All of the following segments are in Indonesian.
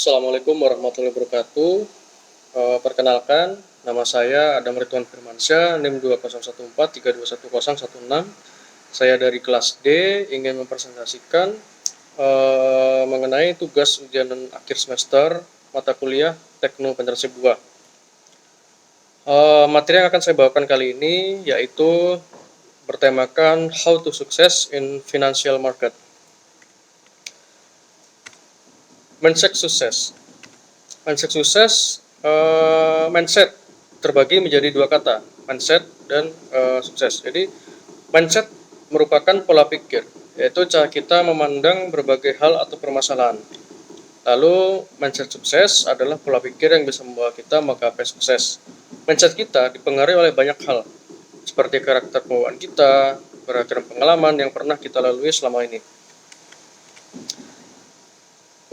Assalamualaikum warahmatullahi wabarakatuh. Perkenalkan, nama saya Adam Ridwan Firmansyah, NIM 2014321016. Saya dari kelas D ingin mempresentasikan mengenai tugas ujian akhir semester mata kuliah Tekno Penersib 2. Materi yang akan saya bawakan kali ini yaitu bertemakan How to Success in Financial Market. Mindset sukses. Mindset terbagi menjadi dua kata, mindset dan sukses. Jadi mindset merupakan pola pikir, yaitu cara kita memandang berbagai hal atau permasalahan. Lalu mindset sukses adalah pola pikir yang bisa membawa kita menggapai sukses. Mindset kita dipengaruhi oleh banyak hal, seperti karakter bawaan kita, beragam pengalaman yang pernah kita lalui selama ini.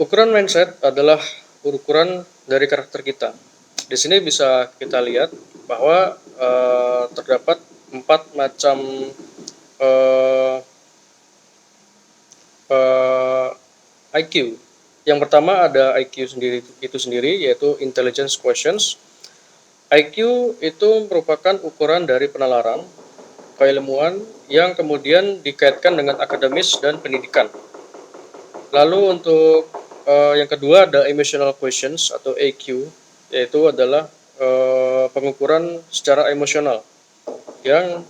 Ukuran mindset adalah ukuran dari karakter kita. Di sini bisa kita lihat bahwa terdapat 4 macam IQ. Yang pertama ada IQ itu sendiri yaitu intelligence questions. IQ itu merupakan ukuran dari penalaran keilmuan yang kemudian dikaitkan dengan akademis dan pendidikan. Lalu untuk yang kedua ada emotional questions atau EQ, yaitu adalah pengukuran secara emosional yang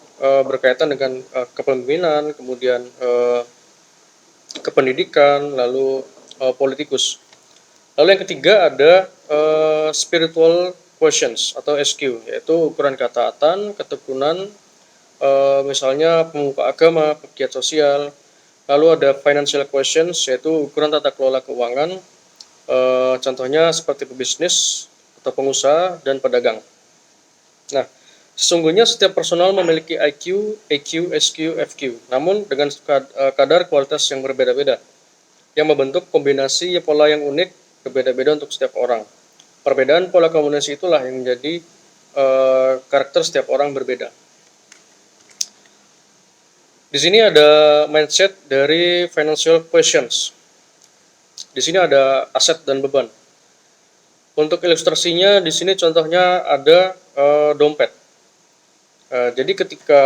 berkaitan dengan kepemimpinan, kemudian kependidikan, lalu politikus. Lalu yang ketiga ada spiritual questions atau SQ, yaitu ukuran ketaatan, ketekunan, misalnya pemuka agama, pegiat sosial. Lalu ada financial questions, yaitu ukuran tata kelola keuangan, contohnya seperti pebisnis atau pengusaha dan pedagang. Nah, sesungguhnya setiap personal memiliki IQ, EQ, SQ, FQ, namun dengan kadar kualitas yang berbeda-beda, yang membentuk kombinasi pola yang unik, berbeda-beda untuk setiap orang. Perbedaan pola kombinasi itulah yang menjadi karakter setiap orang berbeda. Di sini ada mindset dari financial questions. Di sini ada aset dan beban. Untuk ilustrasinya di sini contohnya ada dompet. Jadi ketika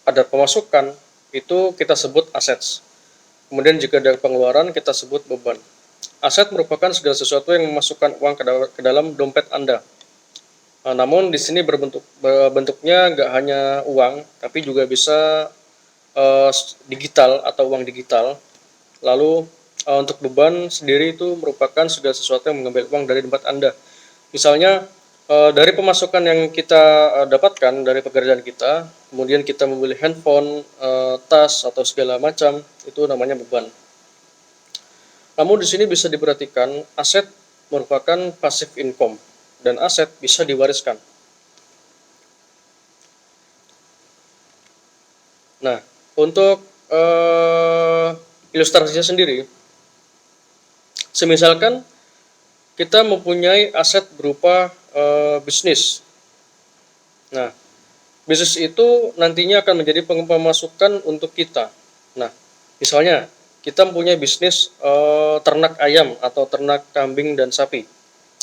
ada pemasukan itu kita sebut assets. Kemudian jika ada pengeluaran kita sebut beban. Aset merupakan segala sesuatu yang memasukkan uang ke dalam dompet Anda. Namun di sini bentuknya nggak hanya uang, tapi juga bisa digital atau uang digital. Lalu untuk beban sendiri itu merupakan segala sesuatu yang mengambil uang dari dompet Anda. Misalnya dari pemasukan yang kita dapatkan dari pekerjaan kita, kemudian kita membeli handphone, tas atau segala macam, itu namanya beban. Namun di sini bisa diperhatikan aset merupakan passive income dan aset bisa diwariskan. Nah, untuk ilustrasinya sendiri, semisalkan kita mempunyai aset berupa bisnis. Nah, bisnis itu nantinya akan menjadi pemasukan untuk kita. Nah, misalnya kita mempunyai bisnis ternak ayam atau ternak kambing dan sapi.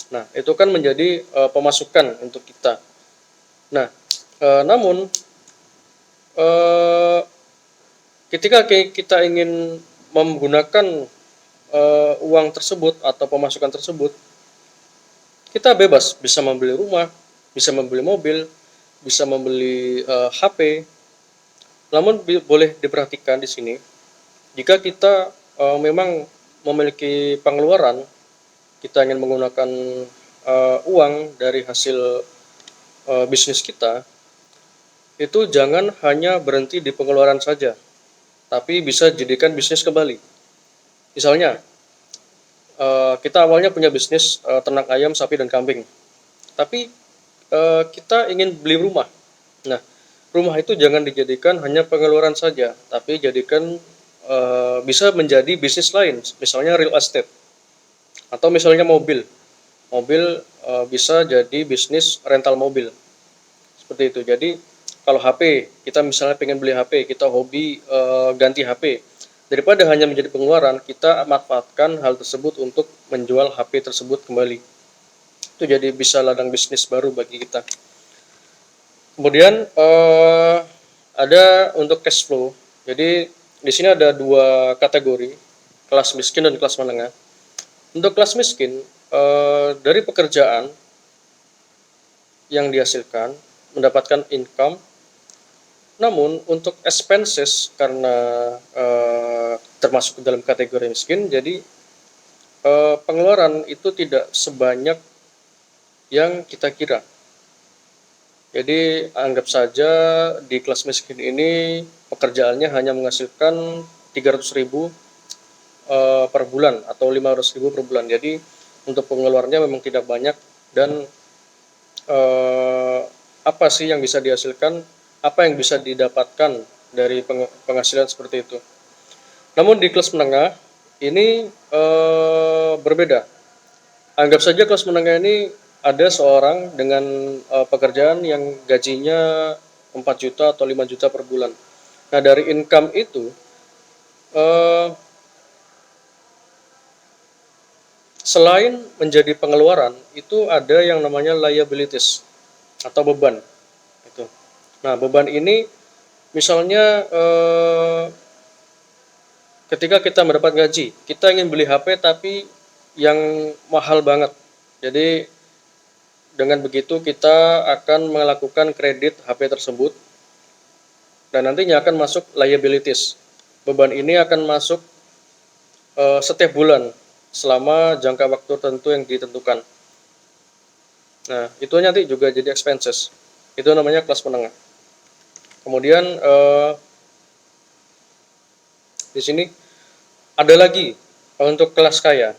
Nah, itu kan menjadi pemasukan untuk kita. Nah, namun ketika kita ingin menggunakan uang tersebut atau pemasukan tersebut, kita bebas bisa membeli rumah, bisa membeli mobil, bisa membeli HP. Namun boleh diperhatikan di sini, jika kita memang memiliki pengeluaran, kita ingin menggunakan uang dari hasil bisnis kita, itu jangan hanya berhenti di pengeluaran saja, tapi bisa jadikan bisnis kembali. Misalnya, kita awalnya punya bisnis ternak ayam, sapi, dan kambing, tapi kita ingin beli rumah. Nah, rumah itu jangan dijadikan hanya pengeluaran saja, tapi jadikan bisa menjadi bisnis lain, misalnya real estate, atau misalnya mobil bisa jadi bisnis rental mobil, seperti itu. Jadi kalau HP, kita misalnya pengen beli HP, kita hobi ganti HP, Daripada hanya menjadi pengeluaran, kita manfaatkan hal tersebut untuk menjual HP tersebut kembali. Itu jadi bisa ladang bisnis baru bagi kita. Kemudian ada untuk cash flow. Jadi di sini ada dua kategori, kelas miskin dan kelas menengah. Untuk kelas miskin, dari pekerjaan yang dihasilkan mendapatkan income, namun untuk expenses karena termasuk dalam kategori miskin, jadi pengeluaran itu tidak sebanyak yang kita kira. Jadi anggap saja di kelas miskin ini pekerjaannya hanya menghasilkan 300.000 per bulan atau 500.000 per bulan. Jadi untuk pengeluarannya memang tidak banyak, dan apa sih yang bisa dihasilkan, apa yang bisa didapatkan dari penghasilan seperti itu. Namun di kelas menengah ini berbeda. Anggap saja kelas menengah ini ada seorang dengan pekerjaan yang gajinya 4 juta atau 5 juta per bulan. Nah, dari income itu selain menjadi pengeluaran, itu ada yang namanya liabilities atau beban. Itu. Nah, beban ini misalnya ketika kita mendapat gaji, kita ingin beli HP tapi yang mahal banget. Jadi dengan begitu kita akan melakukan kredit HP tersebut, dan nantinya akan masuk liabilities. Beban ini akan masuk setiap bulan selama jangka waktu tertentu yang ditentukan. Nah, itu nanti juga jadi expenses. Itu namanya kelas menengah. Kemudian di sini ada lagi untuk kelas kaya.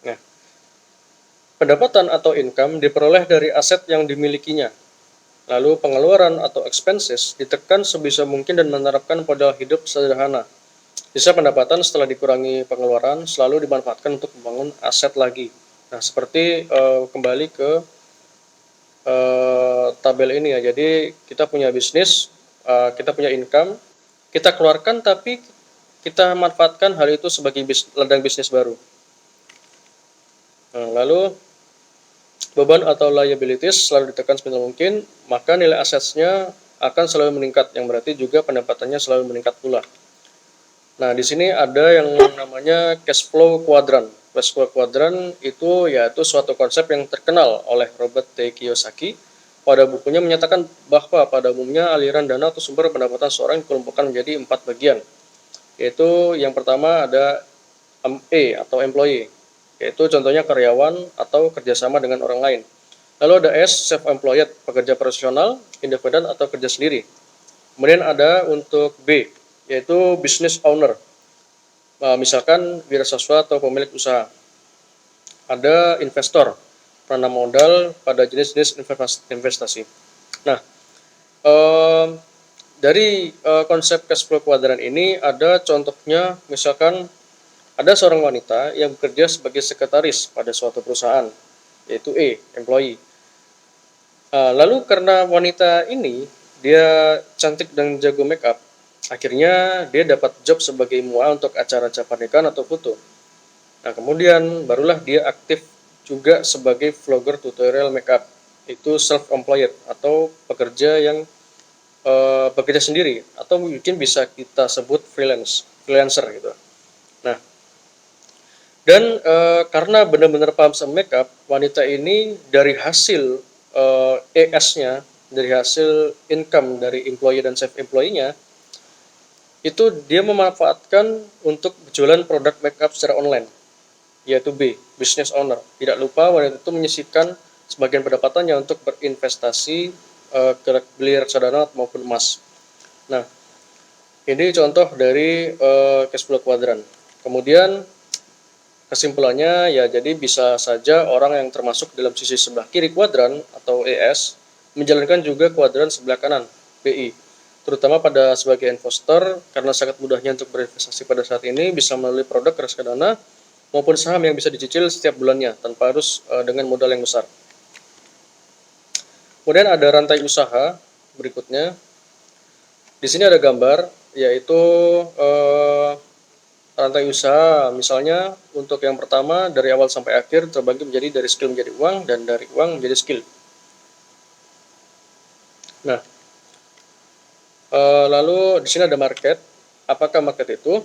Nah, pendapatan atau income diperoleh dari aset yang dimilikinya. Lalu pengeluaran atau expenses ditekan sebisa mungkin dan menerapkan modal hidup sederhana. Sisa pendapatan setelah dikurangi pengeluaran selalu dimanfaatkan untuk membangun aset lagi. Nah, seperti kembali ke tabel ini ya. Jadi kita punya bisnis, kita punya income, kita keluarkan tapi kita manfaatkan hal itu sebagai ladang bisnis baru. Nah, lalu beban atau liabilities selalu ditekan sebisa mungkin, maka nilai asetnya akan selalu meningkat, yang berarti juga pendapatannya selalu meningkat pula. Nah, di sini ada yang namanya cash flow quadrant. Cash flow quadrant itu yaitu suatu konsep yang terkenal oleh Robert T. Kiyosaki. Pada bukunya menyatakan bahwa pada umumnya aliran dana atau sumber pendapatan seorang dikelompokkan menjadi 4 bagian. Yaitu yang pertama ada E atau employee, yaitu contohnya karyawan atau kerjasama dengan orang lain. Lalu ada S, self-employed, pekerja profesional, independen atau kerja sendiri. Kemudian ada untuk B, yaitu business owner, misalkan wirausaha atau pemilik usaha. Ada investor, penanam modal pada jenis-jenis investasi. Nah, dari konsep cash flow quadrant ini ada contohnya, misalkan ada seorang wanita yang bekerja sebagai sekretaris pada suatu perusahaan, yaitu E, employee. Lalu karena wanita ini dia cantik dan jago make up, akhirnya dia dapat job sebagai MUA untuk acara-acara pernikahan atau foto. Nah, kemudian barulah dia aktif juga sebagai vlogger tutorial make up. Itu self-employed atau pekerja yang bekerja sendiri, atau mungkin bisa kita sebut freelancer gitu. Nah, dan karena benar-benar paham sama make up, wanita ini dari hasil ES-nya, dari hasil income dari employee dan self-employee-nya, itu dia memanfaatkan untuk berjualan produk make up secara online, yaitu B, business owner. Tidak lupa wanita itu menyisihkan sebagian pendapatannya untuk berinvestasi ke beli reksadana maupun emas. Nah, ini contoh dari cash flow quadrant. Kemudian kesimpulannya ya, jadi bisa saja orang yang termasuk dalam sisi sebelah kiri kuadran atau ES menjalankan juga kuadran sebelah kanan BI, terutama pada sebagai investor, karena sangat mudahnya untuk berinvestasi pada saat ini bisa melalui produk reksadana maupun saham yang bisa dicicil setiap bulannya tanpa harus dengan modal yang besar. Kemudian ada rantai usaha berikutnya. Di sini ada gambar yaitu rantai usaha. Misalnya untuk yang pertama dari awal sampai akhir terbagi menjadi dari skill menjadi uang dan dari uang menjadi skill. Nah, lalu di sini ada market. Apakah market itu?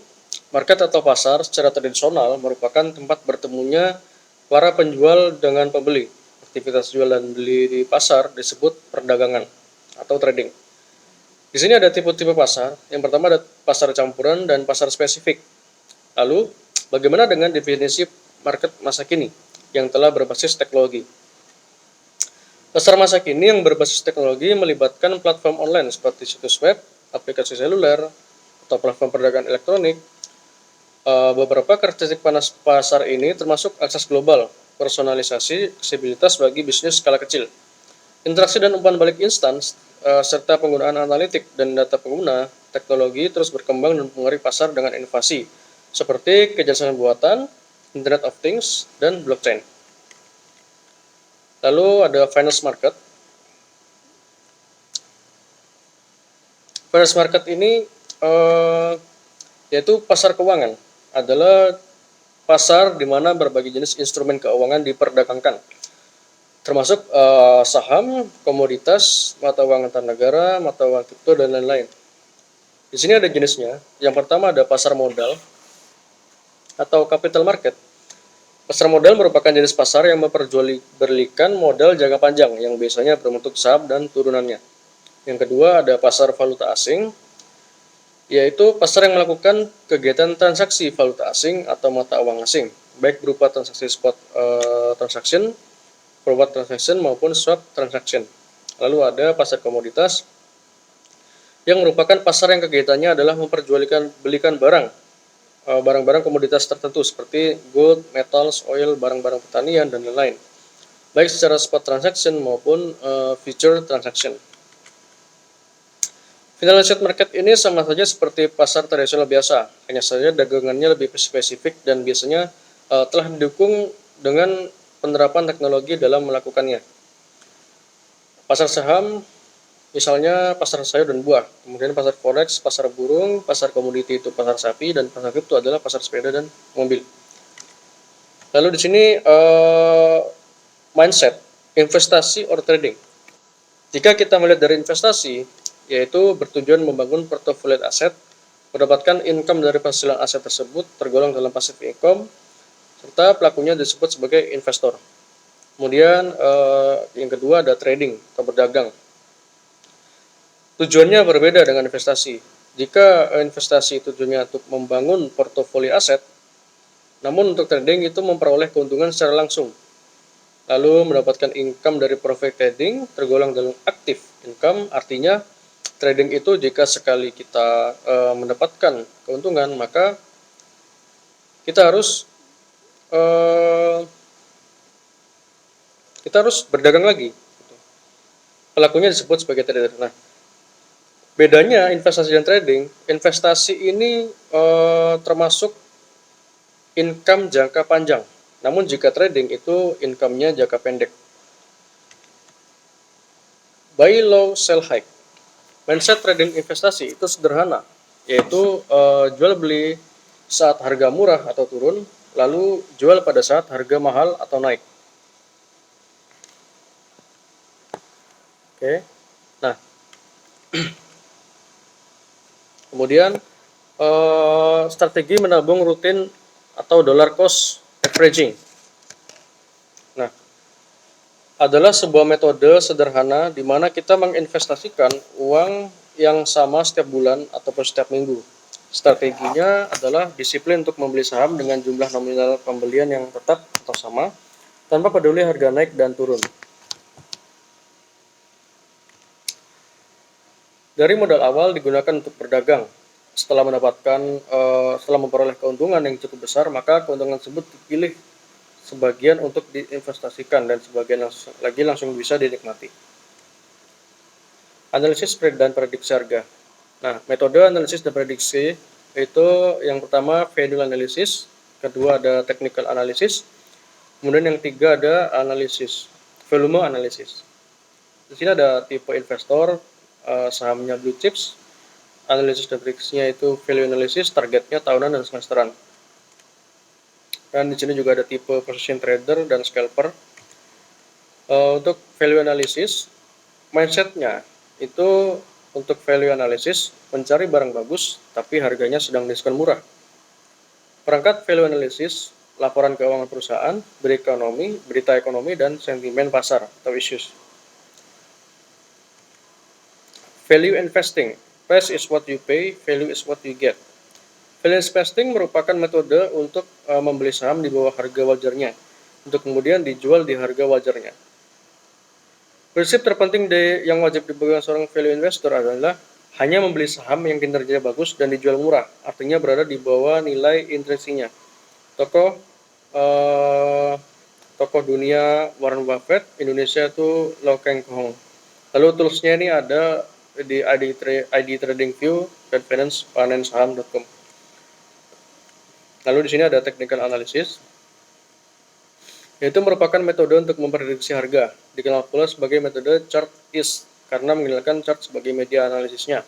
Market atau pasar secara tradisional merupakan tempat bertemunya para penjual dengan pembeli. Aktivitas jual dan beli di pasar disebut perdagangan atau trading. Di sini ada tipe-tipe pasar. Yang pertama ada pasar campuran dan pasar spesifik. Lalu, bagaimana dengan definisi market masa kini yang telah berbasis teknologi? Pasar masa kini yang berbasis teknologi melibatkan platform online seperti situs web, aplikasi seluler, atau platform perdagangan elektronik. Beberapa karakteristik pasar ini termasuk akses global, personalisasi, aksesibilitas bagi bisnis skala kecil, interaksi dan umpan balik instan, serta penggunaan analitik dan data pengguna. Teknologi terus berkembang dan mempengaruhi pasar dengan inovasi seperti kecerdasan buatan, Internet of Things, dan blockchain. Lalu ada finance market. Finance market ini yaitu pasar keuangan, adalah pasar di mana berbagai jenis instrumen keuangan diperdagangkan, termasuk saham, komoditas, mata uang antar negara, mata uang kripto, dan lain-lain. Di sini ada jenisnya. Yang pertama ada pasar modal atau capital market. Pasar modal merupakan jenis pasar yang memperjualbelikan modal jangka panjang yang biasanya berbentuk saham dan turunannya. Yang kedua ada pasar valuta asing, yaitu pasar yang melakukan kegiatan transaksi valuta asing atau mata uang asing, baik berupa transaksi spot transaction, forward transaction maupun swap transaction. Lalu ada pasar komoditas yang merupakan pasar yang kegiatannya adalah memperjualbelikan barang-barang komoditas tertentu seperti gold, metals, oil, barang-barang pertanian, dan lain-lain, baik secara spot transaction maupun future transaction. Financial market ini sama saja seperti pasar tradisional biasa, hanya saja dagangannya lebih spesifik dan biasanya telah didukung dengan penerapan teknologi dalam melakukannya. Pasar saham misalnya pasar sayur dan buah, kemudian pasar forex, pasar burung, pasar komoditi itu pasar sapi, dan pasar kripto adalah pasar sepeda dan mobil. Lalu di sini mindset, investasi or trading. Jika kita melihat dari investasi, yaitu bertujuan membangun portofolio aset, mendapatkan income dari penghasilan aset tersebut tergolong dalam passive income, serta pelakunya disebut sebagai investor. Kemudian yang kedua ada trading atau berdagang. Tujuannya berbeda dengan investasi. Jika investasi tujuannya untuk membangun portofolio aset, namun untuk trading itu memperoleh keuntungan secara langsung. Lalu mendapatkan income dari profit trading tergolong dalam active income, artinya trading itu jika sekali kita mendapatkan keuntungan, maka kita harus berdagang lagi. Pelakunya disebut sebagai trader. Nah, bedanya investasi dan trading, investasi ini termasuk income jangka panjang. Namun jika trading itu income-nya jangka pendek. Buy low, sell high. Mindset trading investasi itu sederhana, yaitu jual beli saat harga murah atau turun, lalu jual pada saat harga mahal atau naik. Oke. Nah, kemudian strategi menabung rutin atau dollar cost averaging. Nah, adalah sebuah metode sederhana di mana kita menginvestasikan uang yang sama setiap bulan ataupun setiap minggu. Strateginya adalah disiplin untuk membeli saham dengan jumlah nominal pembelian yang tetap atau sama, tanpa peduli harga naik dan turun. Dari modal awal digunakan untuk berdagang. Setelah memperoleh keuntungan yang cukup besar, maka keuntungan tersebut dipilih sebagian untuk diinvestasikan dan sebagian lagi langsung bisa dinikmati. Analisis dan prediksi harga. Nah, metode analisis dan prediksi itu yang pertama value analysis, kedua ada technical analysis, kemudian yang tiga ada analisis volume analysis. Di sini ada tipe investor, sahamnya blue chips, analisis dan prediksinya itu value analysis, targetnya tahunan dan semesteran. Dan di sini juga ada tipe position trader dan scalper. Untuk value analysis, mindsetnya itu untuk value analysis mencari barang bagus tapi harganya sedang diskon murah. Perangkat value analysis, laporan keuangan perusahaan, berita ekonomi, dan sentimen pasar atau issues. Value investing, price is what you pay, value is what you get. Value investing merupakan metode untuk membeli saham di bawah harga wajarnya, untuk kemudian dijual di harga wajarnya. Prinsip terpenting yang wajib dipegang seorang value investor adalah hanya membeli saham yang kinerjanya bagus dan dijual murah, artinya berada di bawah nilai intrinsiknya. Tokoh dunia Warren Buffett, Indonesia itu Lau Keng Hong. Lalu toolsnya ini ada di ID TradingView dan financesaham.com. Lalu di sini ada technical analysis, yaitu merupakan metode untuk memprediksi harga, dikenal pula sebagai metode chart-is karena menggunakan chart sebagai media analisisnya.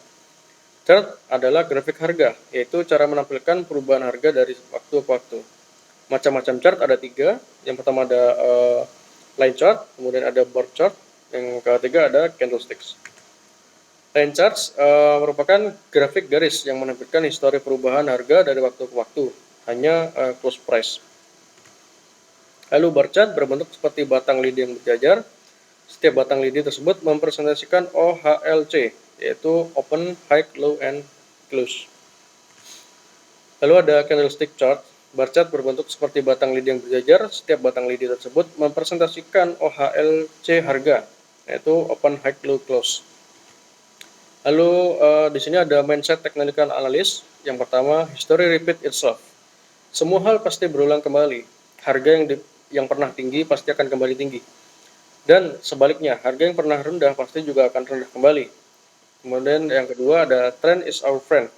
Chart adalah grafik harga, yaitu cara menampilkan perubahan harga dari waktu ke waktu. Macam-macam chart ada 3. Yang pertama ada line chart, kemudian ada bar chart, yang ketiga ada candlesticks. Line charts merupakan grafik garis yang menampilkan histori perubahan harga dari waktu ke waktu, hanya close price. Lalu bar chart berbentuk seperti batang lidi yang berjajar. Setiap batang lidi tersebut mempresentasikan OHLC, yaitu open, high, low, and close. Lalu ada candlestick chart. Bar chart berbentuk seperti batang lidi yang berjajar. Setiap batang lidi tersebut mempresentasikan OHLC harga, yaitu open, high, low, close. Lalu di sini ada mindset technical analysis. Yang pertama, history repeat itself. Semua hal pasti berulang kembali. Harga yang pernah tinggi pasti akan kembali tinggi. Dan sebaliknya, harga yang pernah rendah pasti juga akan rendah kembali. Kemudian yang kedua ada trend is our friend.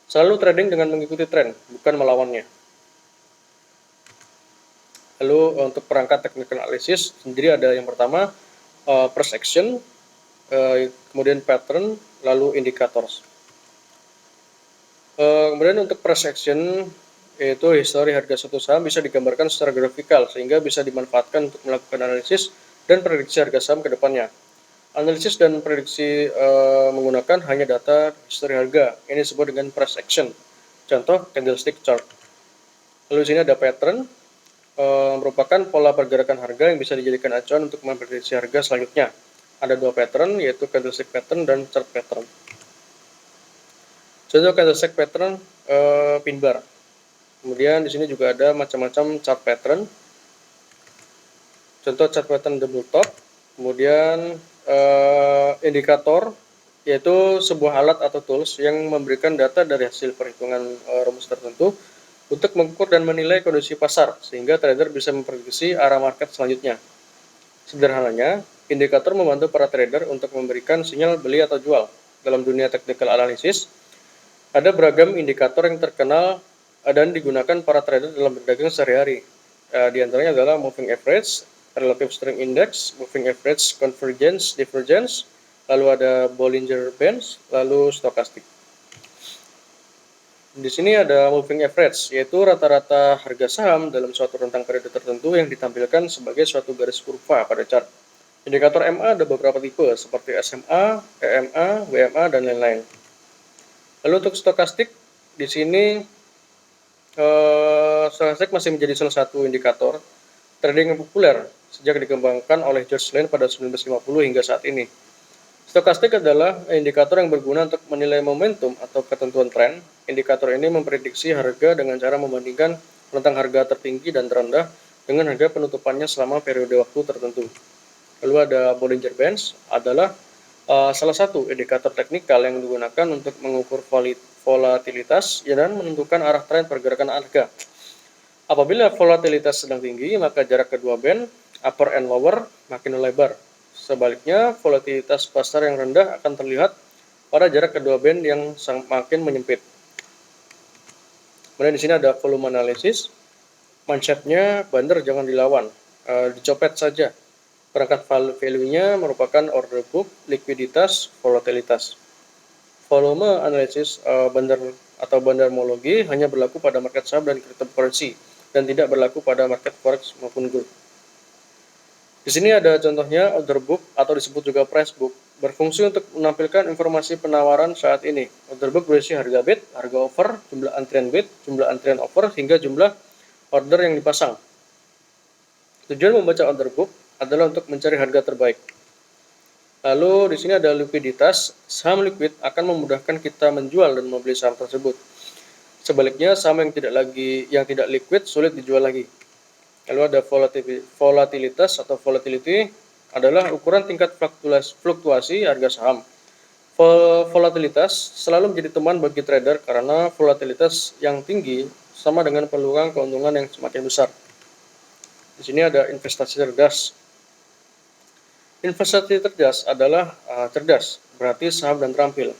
Selalu trading dengan mengikuti tren, bukan melawannya. Lalu untuk perangkat technical analysis sendiri ada yang pertama price action, kemudian pattern, lalu indicators. Kemudian untuk price action, yaitu histori harga suatu saham bisa digambarkan secara grafikal sehingga bisa dimanfaatkan untuk melakukan analisis dan prediksi harga saham ke depannya. Analisis dan prediksi menggunakan hanya data histori harga. Ini disebut dengan price action. Contoh candlestick chart. Lalu di sini ada pattern, merupakan pola pergerakan harga yang bisa dijadikan acuan untuk memprediksi harga selanjutnya. Ada 2 pattern, yaitu candlestick pattern dan chart pattern. Contoh candlestick pattern pin bar. Kemudian di sini juga ada macam-macam chart pattern. Contoh chart pattern double top. Kemudian indikator, yaitu sebuah alat atau tools yang memberikan data dari hasil perhitungan rumus tertentu untuk mengukur dan menilai kondisi pasar sehingga trader bisa memprediksi arah market selanjutnya. Sederhananya, indikator membantu para trader untuk memberikan sinyal beli atau jual. Dalam dunia technical analysis, ada beragam indikator yang terkenal dan digunakan para trader dalam berdagang sehari-hari. Di antaranya adalah moving average, relative strength index, moving average convergence, divergence, lalu ada Bollinger Bands, lalu stokastik. Di sini ada moving average, yaitu rata-rata harga saham dalam suatu rentang periode tertentu yang ditampilkan sebagai suatu garis kurva pada chart. Indikator MA ada beberapa tipe seperti SMA, EMA, WMA, dan lain-lain. Lalu untuk stokastik, di sini stokastik masih menjadi salah satu indikator trading yang populer sejak dikembangkan oleh George Lane pada 1950 hingga saat ini. Stokastik adalah indikator yang berguna untuk menilai momentum atau ketentuan tren. Indikator ini memprediksi harga dengan cara membandingkan rentang harga tertinggi dan terendah dengan harga penutupannya selama periode waktu tertentu. Lalu ada Bollinger Bands adalah salah satu indikator teknikal yang digunakan untuk mengukur volatilitas dan menentukan arah tren pergerakan harga. Apabila volatilitas sedang tinggi, maka jarak kedua band, upper and lower, makin lebar. Sebaliknya, volatilitas pasar yang rendah akan terlihat pada jarak kedua band yang makin menyempit. Kemudian di sini ada volume analysis. Mindsetnya bandar jangan dilawan, dicopet saja. Perangkat value-nya merupakan order book, likuiditas, volatilitas. volume analisis bandarmologi hanya berlaku pada market saham dan cryptocurrency dan tidak berlaku pada market forex maupun gold. Di sini ada contohnya order book atau disebut juga price book, berfungsi untuk menampilkan informasi penawaran saat ini. Order book berisi harga bid, harga offer, jumlah antrian bid, jumlah antrian offer, hingga jumlah order yang dipasang. Tujuan membaca order book adalah untuk mencari harga terbaik. Lalu di sini ada likuiditas. Saham liquid akan memudahkan kita menjual dan membeli saham tersebut. Sebaliknya, saham yang tidak liquid sulit dijual lagi. Lalu ada volatilitas atau volatility adalah ukuran tingkat fluktuasi harga saham. Volatilitas selalu menjadi teman bagi trader karena volatilitas yang tinggi sama dengan peluang keuntungan yang semakin besar. Di sini ada investasi cerdas. Investasi cerdas adalah cerdas, berarti saham dan terampil,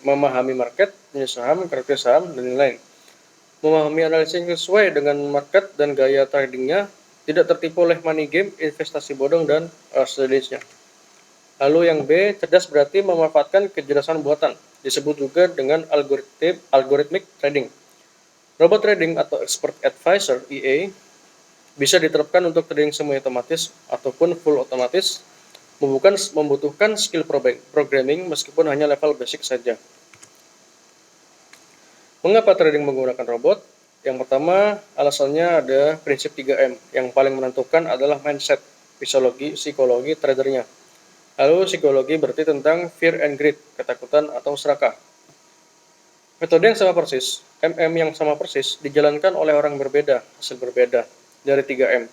memahami market, jenis saham, karakter saham, dan lain-lain. Memahami analisis yang sesuai dengan market dan gaya tradingnya, tidak tertipu oleh money game, investasi bodong, dan sejenisnya. Lalu yang B, cerdas berarti memanfaatkan kecerdasan buatan, disebut juga dengan algorithmic trading. Robot trading atau expert advisor (EA) bisa diterapkan untuk trading semi otomatis ataupun full otomatis, membutuhkan skill programming meskipun hanya level basic saja. Mengapa trading menggunakan robot? Yang pertama, alasannya ada prinsip 3M. Yang paling menentukan adalah mindset, psikologi tradernya. Lalu psikologi berarti tentang fear and greed, ketakutan atau serakah. Metode yang sama persis, yang sama persis, dijalankan oleh orang berbeda, hasil berbeda dari 3M.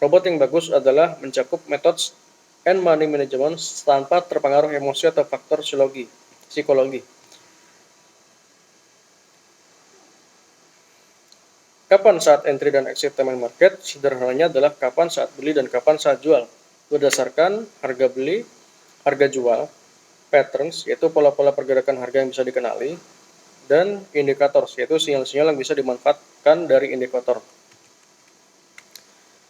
Robot yang bagus adalah mencakup methods and money management tanpa terpengaruh emosi atau faktor psikologi. Kapan saat entry dan exit time market? Sederhananya adalah kapan saat beli dan kapan saat jual. Berdasarkan harga beli, harga jual, patterns, yaitu pola-pola pergerakan harga yang bisa dikenali, dan indikator, yaitu sinyal-sinyal yang bisa dimanfaatkan dari indikator.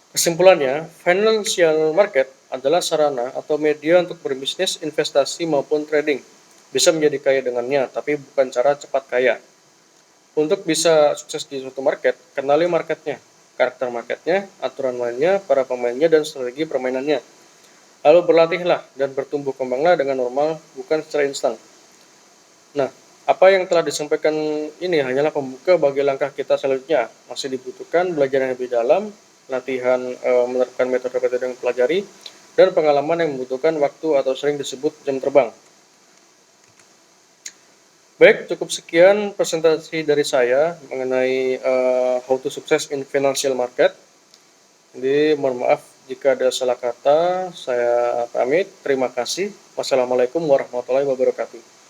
Kesimpulannya, financial market adalah sarana atau media untuk berbisnis, investasi, maupun trading. Bisa menjadi kaya dengannya, tapi bukan cara cepat kaya. Untuk bisa sukses di suatu market, kenali marketnya, karakter marketnya, aturan mainnya, para pemainnya, dan strategi permainannya. Lalu berlatihlah dan bertumbuh kembanglah dengan normal, bukan secara instan. Nah, apa yang telah disampaikan ini hanyalah pembuka bagi langkah kita selanjutnya. Masih dibutuhkan belajar yang lebih dalam, latihan menerapkan metode-metode yang pelajari, dan pengalaman yang membutuhkan waktu atau sering disebut jam terbang. Baik, cukup sekian presentasi dari saya mengenai how to success in financial market. Jadi mohon maaf jika ada salah kata, saya pamit. Terima kasih. Wassalamualaikum warahmatullahi wabarakatuh.